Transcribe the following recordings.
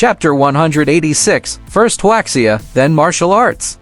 Chapter 186, First Huaxia, then Martial Arts.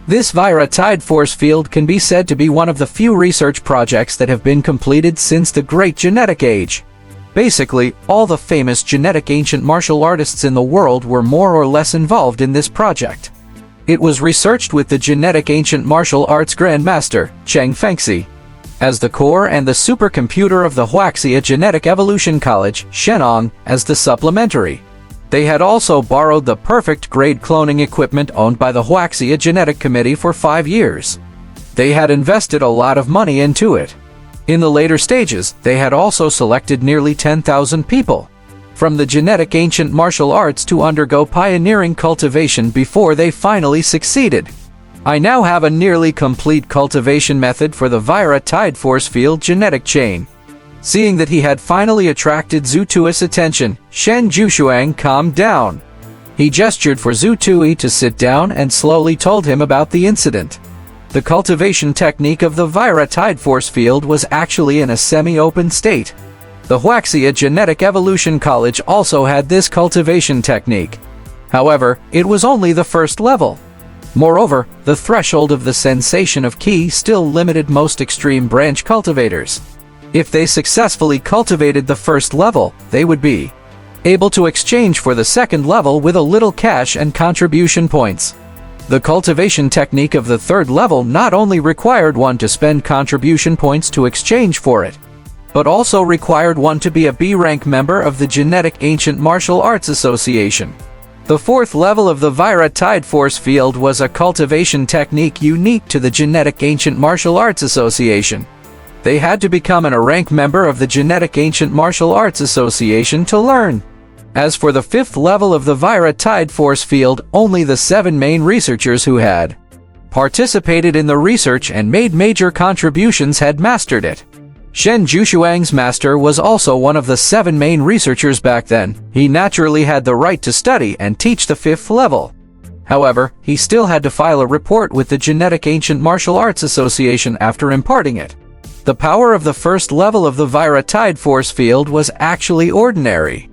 This Vira Tide Force Field can be said to be one of the few research projects that have been completed since the Great Genetic Age. Basically, all the famous genetic ancient martial artists in the world were more or less involved in this project. It was researched with the genetic ancient martial arts grandmaster, Cheng Fengxi, as the core and the supercomputer of the Huaxia Genetic Evolution College, Shenong, as the supplementary. They had also borrowed the perfect grade cloning equipment owned by the Huaxia Genetic Committee for 5 years. They had invested a lot of money into it. In the later stages, they had also selected nearly 10,000 people from the genetic ancient martial arts to undergo pioneering cultivation before they finally succeeded. I now have a nearly complete cultivation method for the Vira Tide Force Field genetic chain. Seeing that he had finally attracted Zhu Tui's attention, Shen Jushuang calmed down. He gestured for Zhu Tui to sit down and slowly told him about the incident. The cultivation technique of the Vira Tide Force Field was actually in a semi-open state. The Huaxia Genetic Evolution College also had this cultivation technique. However, it was only the first level. Moreover, the threshold of the sensation of Qi still limited most extreme branch cultivators. If they successfully cultivated the first level, they would be able to exchange for the second level with a little cash and contribution points. The cultivation technique of the third level not only required one to spend contribution points to exchange for it, but also required one to be a B-rank member of the Genetic Ancient Martial Arts Association. The fourth level of the Vira Tide Force Field was a cultivation technique unique to the Genetic Ancient Martial Arts Association. They had to become a rank member of the Genetic Ancient Martial Arts Association to learn. As for the fifth level of the Vira Tide Force Field, only the 7 main researchers who had participated in the research and made major contributions had mastered it. Shen Jushuang's master was also one of the 7 main researchers back then. He naturally had the right to study and teach the fifth level. However, he still had to file a report with the Genetic Ancient Martial Arts Association after imparting it. The power of the first level of the Vira Tide Force Field was actually ordinary.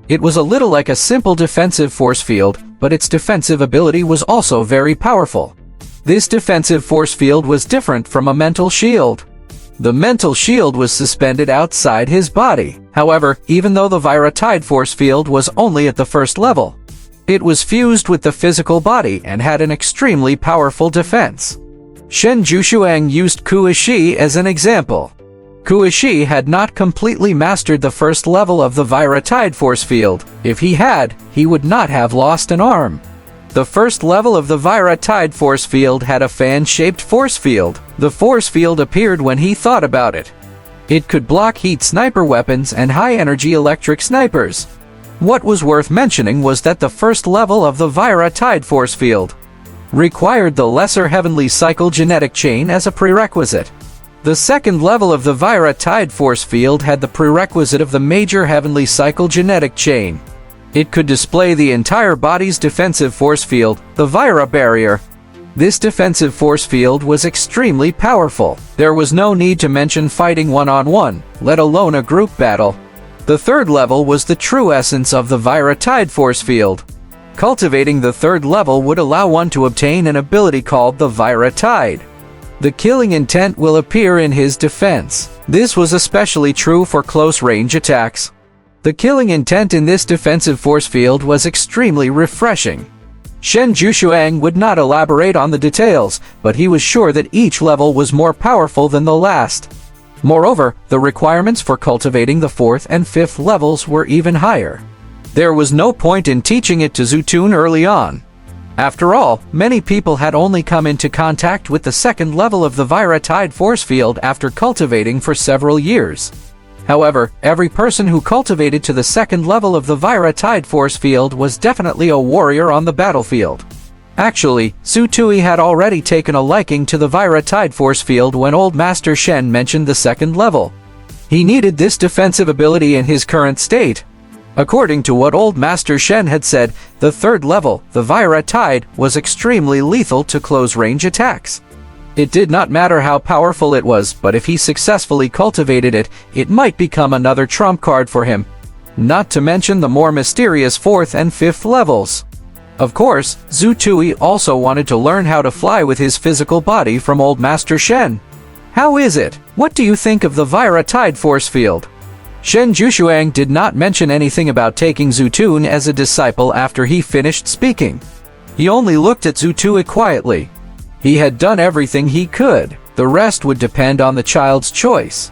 It was a little like a simple defensive force field, but its defensive ability was also very powerful. This defensive force field was different from a mental shield. The mental shield was suspended outside his body. However, even though the Vira Tide Force Field was only at the first level, it was fused with the physical body and had an extremely powerful defense. Shen Jushuang used Kuishi as an example. Kuishi had not completely mastered the first level of the Vira Tide Force Field. If he had, he would not have lost an arm. The first level of the Vira Tide Force Field had a fan-shaped force field. The force field appeared when he thought about it. It could block heat sniper weapons and high-energy electric snipers. What was worth mentioning was that the first level of the Vira Tide Force Field required the lesser heavenly cycle genetic chain as a prerequisite. The second level of the Vira Tide Force Field had the prerequisite of the major heavenly cycle genetic chain. It could display the entire body's defensive force field, the Vira barrier. This defensive force field was extremely powerful. There was no need to mention fighting one-on-one, let alone a group battle. The third level was the true essence of the Vira Tide Force Field. Cultivating the third level would allow one to obtain an ability called the Vira Tide. The killing intent will appear in his defense. This was especially true for close-range attacks. The killing intent in this defensive force field was extremely refreshing. Shen Jushuang would not elaborate on the details, but he was sure that each level was more powerful than the last. Moreover, the requirements for cultivating the fourth and fifth levels were even higher. There was no point in teaching it to Zhu Tun early on. After all, many people had only come into contact with the second level of the Vira Tide Force Field after cultivating for several years. However, every person who cultivated to the second level of the Vira Tide Force Field was definitely a warrior on the battlefield. Actually, Zhu Tui had already taken a liking to the Vira Tide Force Field when Old Master Shen mentioned the second level. He needed this defensive ability in his current state. According to what Old Master Shen had said, the third level, the Vira Tide, was extremely lethal to close-range attacks. It did not matter how powerful it was, but if he successfully cultivated it, it might become another trump card for him. not to mention the more mysterious 4th and 5th levels. Of course, Zhu Tui also wanted to learn how to fly with his physical body from Old Master Shen. How is it? What do you think of the Vira Tide Force Field? Shen Jushuang did not mention anything about taking Zhu Tui as a disciple after he finished speaking. He only looked at Zhu Tui quietly. He had done everything he could. The rest would depend on the child's choice.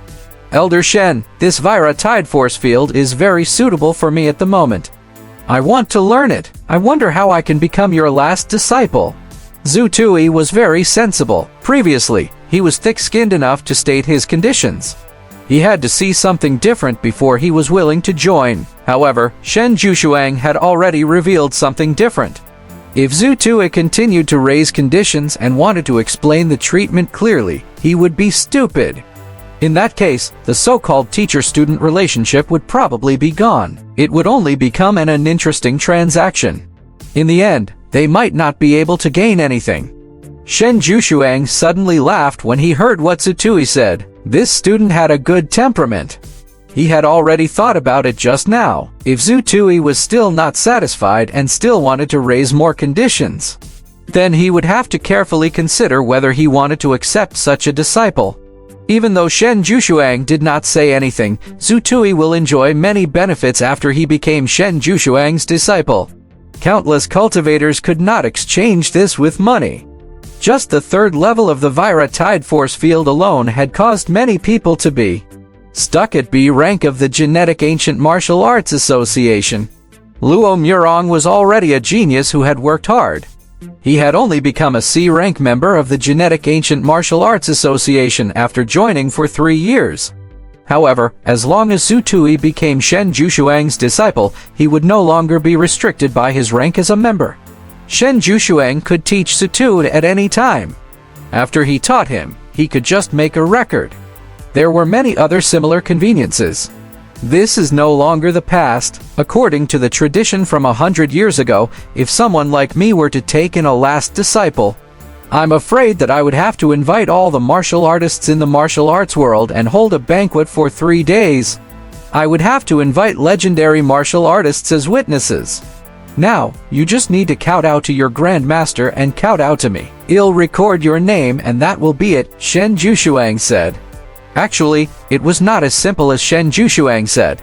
Elder Shen, this Vira Tide Force Field is very suitable for me at the moment. I want to learn it. I wonder how I can become your last disciple. Zhu Tui was very sensible. Previously, he was thick-skinned enough to state his conditions. He had to see something different before he was willing to join. However, Shen Jushuang had already revealed something different. If Zhu Tui continued to raise conditions and wanted to explain the treatment clearly, he would be stupid. In that case, the so-called teacher-student relationship would probably be gone. It would only become an uninteresting transaction. In the end, they might not be able to gain anything. Shen Jushuang suddenly laughed when he heard what Zhu Tui said. This student had a good temperament. He had already thought about it just now. If Zhu Tui was still not satisfied and still wanted to raise more conditions, then he would have to carefully consider whether he wanted to accept such a disciple. Even though Shen Jushuang did not say anything, Zhu Tui will enjoy many benefits after he became Shen Jushuang's disciple. Countless cultivators could not exchange this with money. Just the 3rd level of the Vira Tide Force Field alone had caused many people to be stuck at B rank of the Genetic Ancient Martial Arts Association. Luo Murong was already a genius who had worked hard. He had only become a C rank member of the Genetic Ancient Martial Arts Association after joining for 3 years. However, as long as Zhu Tui became Shen Jushuang's disciple, he would no longer be restricted by his rank as a member. Shen Jushuang could teach Zhu Tui at any time. After he taught him, he could just make a record. There were many other similar conveniences. This is no longer the past. According to the tradition from 100 years ago, if someone like me were to take in a last disciple, I'm afraid that I would have to invite all the martial artists in the martial arts world and hold a banquet for 3 days. I would have to invite legendary martial artists as witnesses. Now, you just need to kowtow to your Grandmaster and kowtow to me. I'll record your name and that will be it, Shen Jushuang said. Actually, it was not as simple as Shen Jushuang said.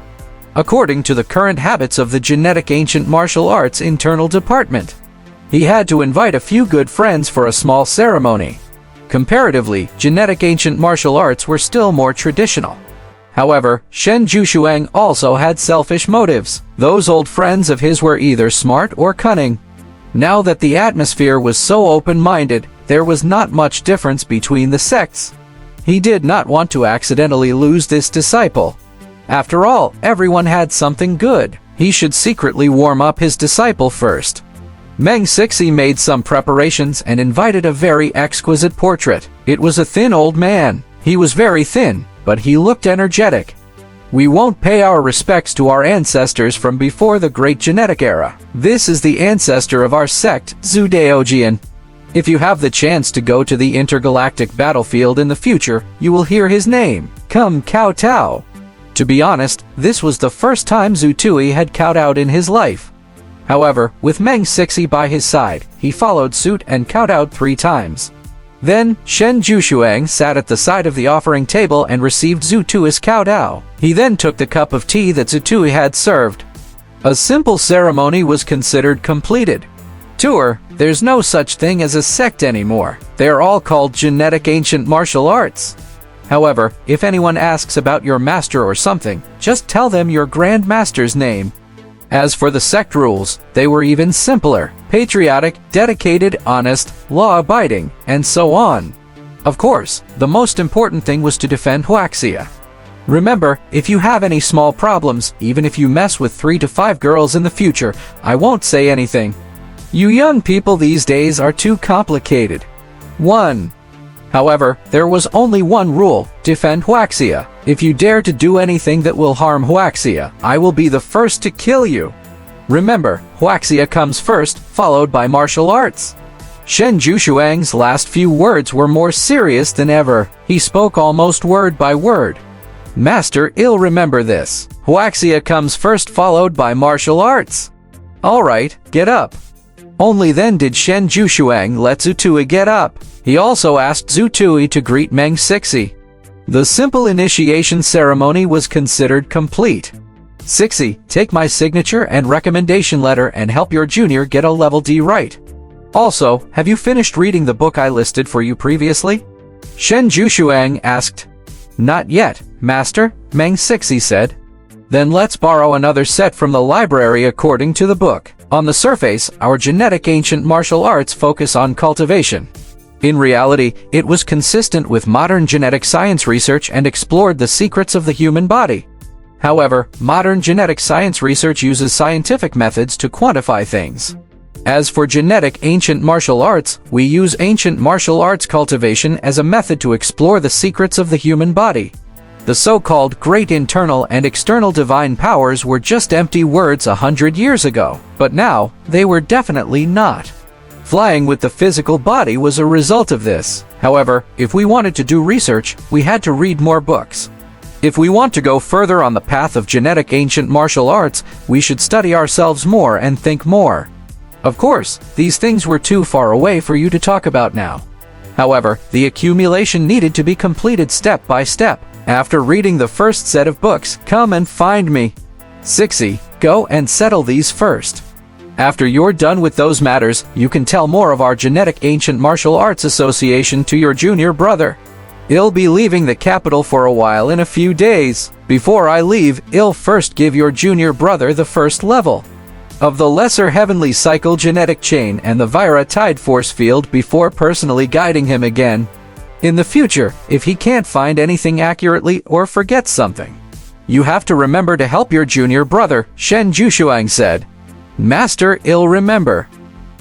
According to the current habits of the Genetic Ancient Martial Arts Internal Department, he had to invite a few good friends for a small ceremony. Comparatively, Genetic Ancient Martial Arts were still more traditional. However, Shen Jushuang also had selfish motives. Those old friends of his were either smart or cunning. Now that the atmosphere was so open-minded, there was not much difference between the sects. He did not want to accidentally lose this disciple. After all, everyone had something good. He should secretly warm up his disciple first. Meng Sixi made some preparations and invited a very exquisite portrait. It was a thin old man. He was very thin, but he looked energetic. We won't pay our respects to our ancestors from before the Great Genetic Era. This is the ancestor of our sect, Zhu Daojian. If you have the chance to go to the intergalactic battlefield in the future, you will hear his name. Come kowtow. To be honest, this was the first time Zhu Tui had kowtowed in his life. However, with Meng Sixi by his side, he followed suit and kowtowed 3 times. Then, Shen Jushuang sat at the side of the offering table and received Zhu Tui's kowtow. He then took the cup of tea that Zhu Tui had served. A simple ceremony was considered completed. Tour, there's no such thing as a sect anymore. They're all called Genetic Ancient Martial Arts. However, if anyone asks about your master or something, just tell them your Grandmaster's name. As for the sect rules, they were even simpler. Patriotic, dedicated, honest, law-abiding, and so on. Of course, the most important thing was to defend Huaxia. Remember, if you have any small problems, even if you mess with 3 to 5 girls in the future, I won't say anything. You young people these days are too complicated. 1. However, there was only one rule: defend Huaxia. If you dare to do anything that will harm Huaxia, I will be the first to kill you. Remember, Huaxia comes first, followed by martial arts. Shen Jushuang's last few words were more serious than ever. He spoke almost word by word. Master, I'll remember this. Huaxia comes first, followed by martial arts. Alright, get up. Only then did Shen Jushuang let Zhu Tui get up. He also asked Zhu Tui to greet Meng Sixi. The simple initiation ceremony was considered complete. Sixi, take my signature and recommendation letter and help your junior get a level D right. Also, have you finished reading the book I listed for you previously? Shen Jushuang asked. Not yet, master, Meng Sixi said. Then let's borrow another set from the library according to the book. On the surface, our genetic ancient martial arts focus on cultivation. In reality, it was consistent with modern genetic science research and explored the secrets of the human body. However, modern genetic science research uses scientific methods to quantify things. As for genetic ancient martial arts, we use ancient martial arts cultivation as a method to explore the secrets of the human body. The so-called great internal and external divine powers were just empty words 100 years ago, but now, they were definitely not. Flying with the physical body was a result of this. However, if we wanted to do research, we had to read more books. If we want to go further on the path of genetic ancient martial arts, we should study ourselves more and think more. Of course, these things were too far away for you to talk about now. However, the accumulation needed to be completed step by step. After reading the first set of books, come and find me. Sixi, go and settle these first. After you're done with those matters, you can tell more of our Genetic Ancient Martial Arts Association to your junior brother. I'll be leaving the capital for a while in a few days. Before I leave, I'll first give your junior brother the first level of the Lesser Heavenly Cycle genetic chain and the Vira Tide Force field before personally guiding him again. In the future, if he can't find anything accurately or forgets something, you have to remember to help your junior brother, Shen Jushuang said. Master, I'll remember.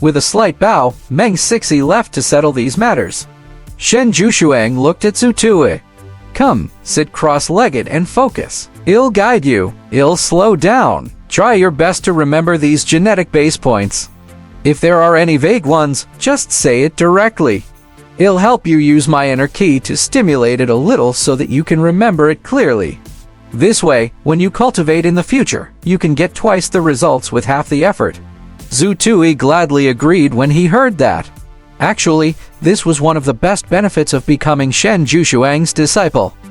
With a slight bow, Meng Sixi left to settle these matters. Shen Jushuang looked at Zhu Tui. Come, sit cross-legged and focus. I'll guide you. I'll slow down. Try your best to remember these genetic base points. If there are any vague ones, just say it directly. I'll help you use my inner key to stimulate it a little so that you can remember it clearly. This way, when you cultivate in the future, you can get twice the results with half the effort. Zhu Tui gladly agreed when he heard that. Actually, this was one of the best benefits of becoming Shen Jushuang's disciple.